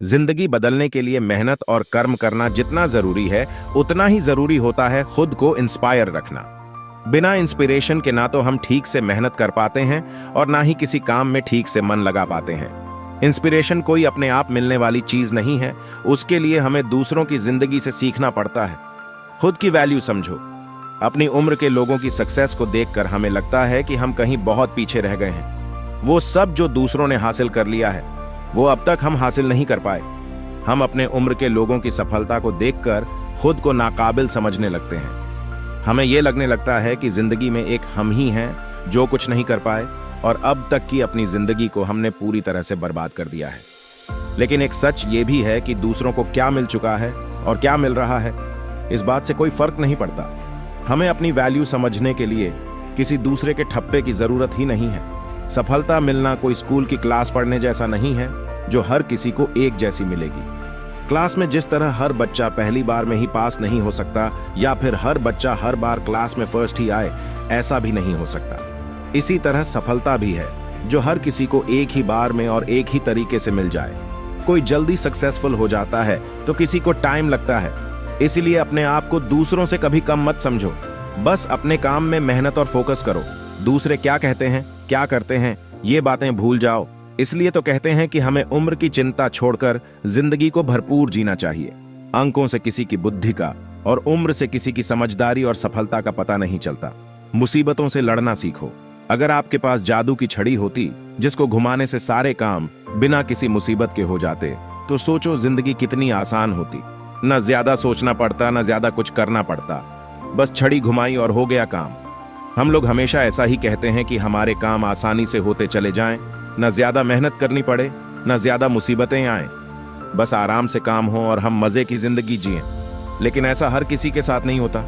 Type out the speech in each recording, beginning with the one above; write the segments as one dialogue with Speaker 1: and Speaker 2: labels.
Speaker 1: जिंदगी बदलने के लिए मेहनत और कर्म करना जितना जरूरी है, उतना ही जरूरी होता है खुद को इंस्पायर रखना। बिना इंस्पिरेशन के ना तो हम ठीक से मेहनत कर पाते हैं और ना ही किसी काम में ठीक से मन लगा पाते हैं। इंस्पिरेशन कोई अपने आप मिलने वाली चीज नहीं है, उसके लिए हमें दूसरों की जिंदगी से सीखना पड़ता है। खुद की वैल्यू समझो। अपनी उम्र के लोगों की सक्सेस को देखकर हमें लगता है कि हम कहीं बहुत पीछे रह गए हैं। वो सब जो दूसरों ने हासिल कर लिया है, वो अब तक हम हासिल नहीं कर पाए। हम अपने उम्र के लोगों की सफलता को देखकर खुद को नाकाबिल समझने लगते हैं। हमें यह लगने लगता है कि जिंदगी में एक हम ही हैं जो कुछ नहीं कर पाए और अब तक की अपनी जिंदगी को हमने पूरी तरह से बर्बाद कर दिया है। लेकिन एक सच ये भी है कि दूसरों को क्या मिल चुका है और क्या मिल रहा है, इस बात से कोई फर्क नहीं पड़ता। हमें अपनी वैल्यू समझने के लिए किसी दूसरे के ठप्पे की जरूरत ही नहीं है। सफलता मिलना कोई स्कूल की क्लास पढ़ने जैसा नहीं है जो हर किसी को एक जैसी मिलेगी। क्लास में जिस तरह हर बच्चा पहली बार में ही पास नहीं हो सकता या फिर हर बच्चा हर बार क्लास में फर्स्ट ही आए, ऐसा भी नहीं हो सकता। इसी तरह सफलता भी है जो हर किसी को एक ही बार में और एक ही तरीके से मिल जाए। कोई जल्दी सक्सेसफुल हो जाता है तो किसी को टाइम लगता है। इसीलिए अपने आप को दूसरों से कभी कम मत समझो। बस अपने काम में मेहनत और फोकस करो। दूसरे क्या कहते हैं, क्या करते हैं, ये बातें भूल जाओ। इसलिए तो कहते हैं कि हमें उम्र की चिंता छोड़कर जिंदगी को भरपूर जीना चाहिए। अंकों से किसी की बुद्धि का और उम्र से किसी की समझदारी और सफलता का पता नहीं चलता। मुसीबतों से लड़ना सीखो। अगर आपके पास जादू की छड़ी होती जिसको घुमाने से सारे काम बिना किसी मुसीबत के हो जाते, तो सोचो जिंदगी कितनी आसान होती। न ज्यादा सोचना पड़ता, न ज्यादा कुछ करना पड़ता, बस छड़ी घुमाई और हो गया काम। हम लोग हमेशा ऐसा ही कहते हैं कि हमारे काम आसानी से होते चले जाएं, न ज्यादा मेहनत करनी पड़े, न ज्यादा मुसीबतें आएं, बस आराम से काम हो और हम मजे की जिंदगी जिएं। लेकिन ऐसा हर किसी के साथ नहीं होता।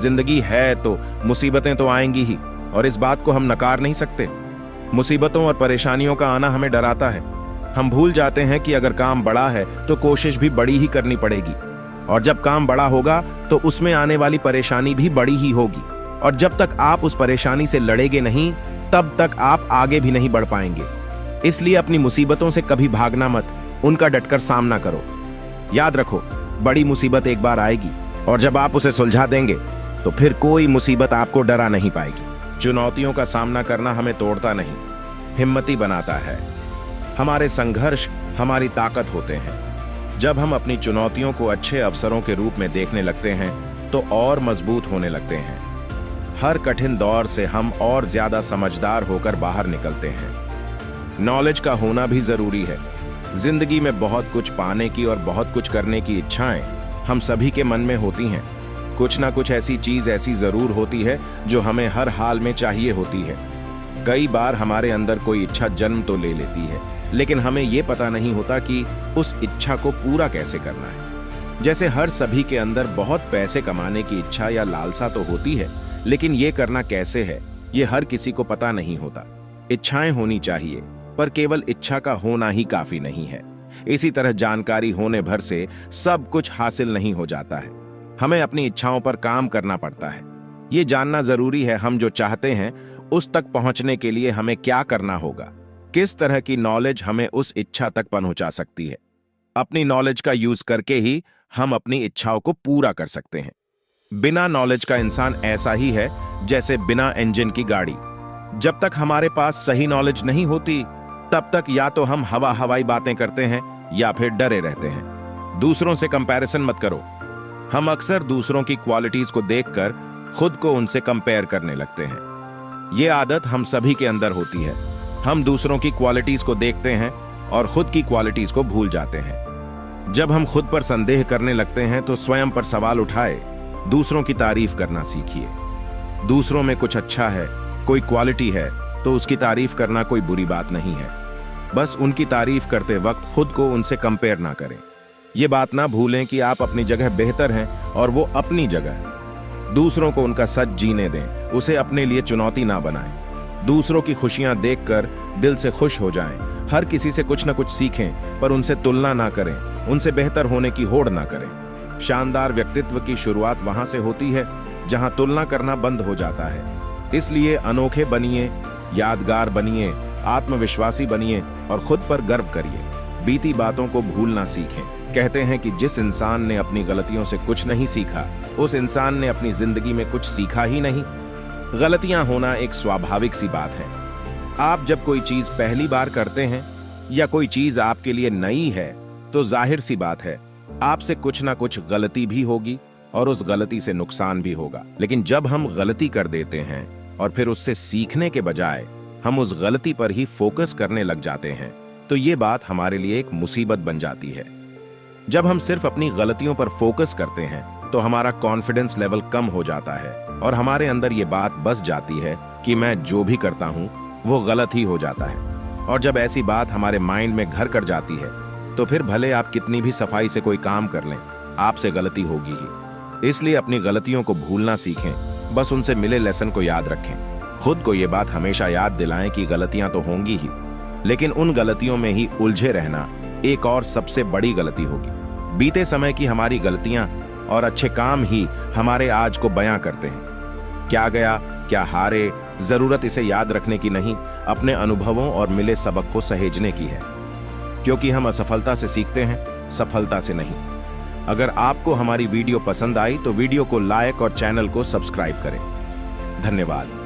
Speaker 1: जिंदगी है तो मुसीबतें तो आएंगी ही, और इस बात को हम नकार नहीं सकते। मुसीबतों और परेशानियों का आना हमें डराता है। हम भूल जाते हैं कि अगर काम बड़ा है तो कोशिश भी बड़ी ही करनी पड़ेगी, और जब काम बड़ा होगा तो उसमें आने वाली परेशानी भी बड़ी ही होगी। और जब तक आप उस परेशानी से लड़ेंगे नहीं, तब तक आप आगे भी नहीं बढ़ पाएंगे। इसलिए अपनी मुसीबतों से कभी भागना मत, उनका डटकर सामना करो। याद रखो, बड़ी मुसीबत एक बार आएगी और जब आप उसे सुलझा देंगे तो फिर कोई मुसीबत आपको डरा नहीं पाएगी। चुनौतियों का सामना करना हमें तोड़ता नहीं, हिम्मती बनाता है। हमारे संघर्ष हमारी ताकत होते हैं। जब हम अपनी चुनौतियों को अच्छे अवसरों के रूप में देखने लगते हैं तो और मजबूत होने लगते हैं। हर कठिन दौर से हम और ज्यादा समझदार होकर बाहर निकलते हैं। नॉलेज का होना भी जरूरी है। जिंदगी में बहुत कुछ पाने की और बहुत कुछ करने की इच्छाएं हम सभी के मन में होती हैं। कुछ ना कुछ ऐसी चीज ऐसी जरूर होती है जो हमें हर हाल में चाहिए होती है। कई बार हमारे अंदर कोई इच्छा जन्म तो ले लेती है, लेकिन हमें यह पता नहीं होता कि उस इच्छा को पूरा कैसे करना है। जैसे हर सभी के अंदर बहुत पैसे कमाने की इच्छा या लालसा तो होती है, लेकिन ये करना कैसे है, ये हर किसी को पता नहीं होता। इच्छाएं होनी चाहिए, पर केवल इच्छा का होना ही काफी नहीं है। इसी तरह जानकारी होने भर से सब कुछ हासिल नहीं हो जाता है। हमें अपनी इच्छाओं पर काम करना पड़ता है। ये जानना जरूरी है हम जो चाहते हैं उस तक पहुंचने के लिए हमें क्या करना होगा। किस तरह की नॉलेज हमें उस इच्छा तक पहुंचा सकती है। अपनी नॉलेज का यूज करके ही हम अपनी इच्छाओं को पूरा कर सकते हैं। बिना नॉलेज का इंसान ऐसा ही है जैसे बिना इंजन की गाड़ी। जब तक हमारे पास सही नॉलेज नहीं होती, तब तक या तो हम हवाई बातें करते हैं या फिर डरे रहते हैं। दूसरों से कंपैरिजन मत करो। हम अक्सर दूसरों की क्वालिटीज को देखकर खुद को उनसे कंपेयर करने लगते हैं। यह आदत हम सभी के अंदर होती है। हम दूसरों की क्वालिटीज को देखते हैं और खुद की क्वालिटीज को भूल जाते हैं। जब हम खुद पर संदेह करने लगते हैं तो स्वयं पर सवाल उठाए, दूसरों की तारीफ करना सीखिए। दूसरों में कुछ अच्छा है, कोई क्वालिटी है, तो उसकी तारीफ करना कोई बुरी बात नहीं है। बस उनकी तारीफ करते वक्त खुद को उनसे कंपेयर ना करें। ये बात ना भूलें कि आप अपनी जगह बेहतर हैं और वो अपनी जगह। दूसरों को उनका सच जीने दें, उसे अपने लिए चुनौती ना बनाएं। दूसरों की खुशियां देखकर दिल से खुश हो जाएं। हर किसी से कुछ ना कुछ सीखें, पर उनसे तुलना ना करें, उनसे बेहतर होने की होड़ ना करें। शानदार व्यक्तित्व की शुरुआत वहां से होती है जहां तुलना करना बंद हो जाता है। इसलिए अनोखे बनिए, यादगार बनिए, आत्मविश्वासी बनिए और खुद पर गर्व करिए। बीती बातों को भूलना सीखें। कहते हैं कि जिस इंसान ने अपनी गलतियों से कुछ नहीं सीखा, उस इंसान ने अपनी जिंदगी में कुछ सीखा ही नहीं। गलतियां होना एक स्वाभाविक सी बात है। आप जब कोई चीज पहली बार करते हैं या कोई चीज आपके लिए नई है, तो जाहिर सी बात है आपसे कुछ ना कुछ गलती भी होगी और उस गलती से नुकसान भी होगा। लेकिन जब हम गलती कर देते हैं और फिर उससे सीखने के बजाय हम उस गलती पर ही फोकस करने लग जाते हैं, तो ये बात हमारे लिए एक मुसीबत बन जाती है। जब हम सिर्फ अपनी गलतियों पर फोकस करते हैं तो हमारा कॉन्फिडेंस लेवल कम हो जाता है और हमारे अंदर ये बात बस जाती है कि मैं जो भी करता हूं वो गलत ही हो जाता है। और जब ऐसी बात हमारे माइंड में घर कर जाती है तो फिर भले आप कितनी भी सफाई से कोई काम कर लें, आपसे गलती होगी ही। इसलिए अपनी गलतियों को भूलना सीखें, बस उनसे मिले लेसन को याद रखें। खुद को ये बात हमेशा याद दिलाएं कि गलतियां तो होंगी ही, लेकिन उन गलतियों में ही उलझे रहना एक और सबसे बड़ी गलती होगी। बीते समय की हमारी गलतियां और अच्छे काम ही हमारे आज को बयां करते हैं। क्या गया, क्या हारे, जरूरत इसे याद रखने की नहीं, अपने अनुभवों और मिले सबक को सहेजने की है। क्योंकि हम असफलता से सीखते हैं, सफलता से नहीं। अगर आपको हमारी वीडियो पसंद आई तो वीडियो को लाइक और चैनल को सब्सक्राइब करें। धन्यवाद।